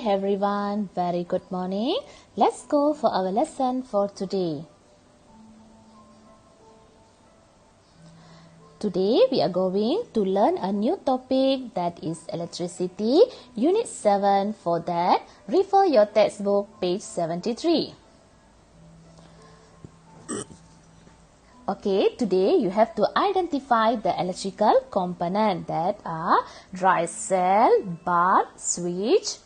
Everyone, very good morning. Let's go for our lesson for today. Today we are going to learn a new topic, that is electricity, unit 7. For that, refer your textbook page 73. Okay, today you have to identify the electrical component that are dry cell, bulb, switch,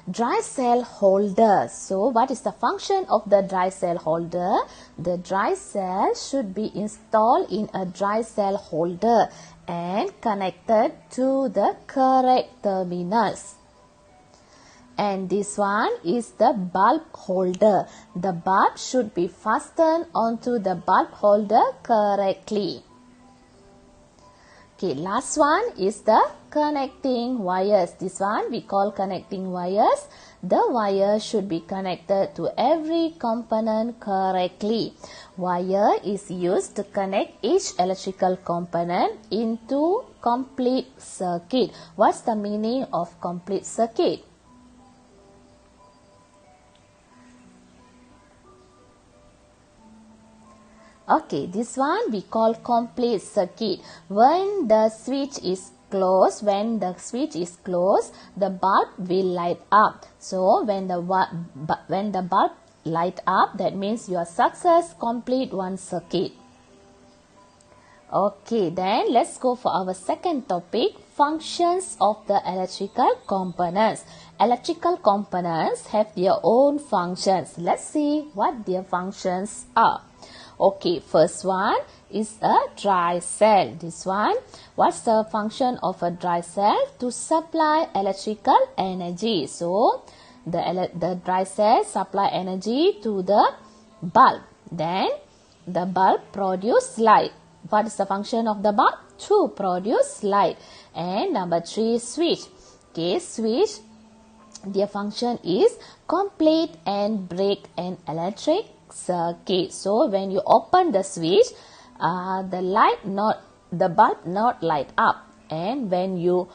dry cell holder. So what is the function of the dry cell holder? The dry cell should be installed in a dry cell holder and connected to the correct terminals. And this one is the bulb holder. The bulb should be fastened onto the bulb holder correctly. Okay, last one is the connecting wires. This one we call connecting wires. The wire should be connected to every component correctly. Wire is used to connect each electrical component into complete circuit. What's the meaning of complete circuit? Okay, this one we call complete circuit. When the switch is closed, the bulb will light up. So when the bulb light up, that means you are success complete one circuit. Okay, then let's go for our second topic, functions of the electrical components. Electrical components have their own functions. Let's see what their functions are. Okay, first one is a dry cell. This one, what's the function of a dry cell? To supply electrical energy. So, the dry cell supply energy to the bulb. Then, the bulb produce light. What is the function of the bulb? To produce light. And number 3, switch. Okay, switch, their function is complete and break an electric circuit. So when you open the switch, the bulb not light up, and when you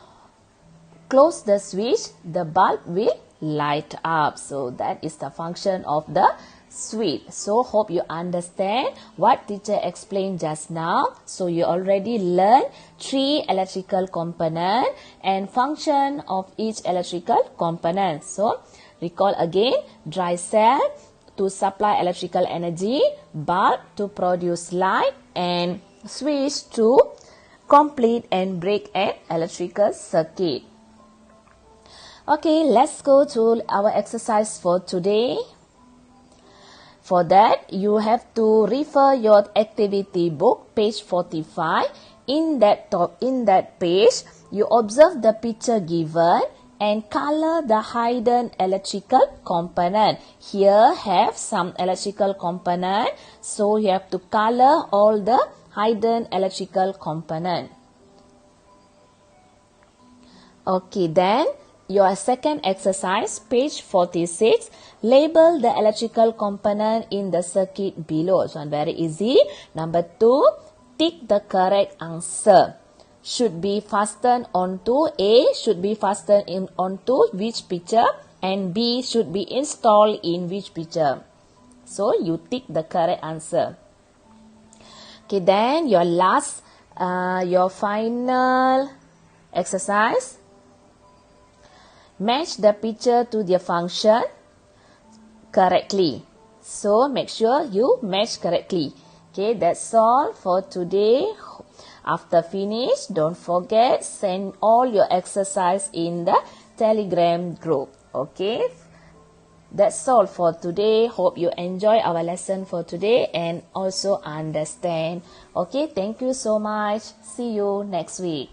close the switch, the bulb will light up. So that is the function of the switch. So hope you understand what teacher explained just now. So you already learned 3 electrical component and function of each electrical component. So recall again, dry cell to supply electrical energy, bulb to produce light, and switch to complete and break an electrical circuit. Okay, let's go to our exercise for today. For that, you have to refer your activity book, page 45. In that page, you observe the picture given and color the hidden electrical component. Here have some electrical component, so you have to color all the hidden electrical component. Okay, then your second exercise, page 46, label the electrical component in the circuit below. So very easy. Number 2, tick the correct answer. Should be fastened onto A, should be fastened onto which picture, and B should be installed in which picture. So you tick the correct answer. Okay, then your final exercise. Match the picture to their function correctly. So make sure you match correctly. Okay, that's all for today. After finish, don't forget, send all your exercise in the Telegram group. Okay, that's all for today. Hope you enjoy our lesson for today and also understand. Okay, thank you so much. See you next week.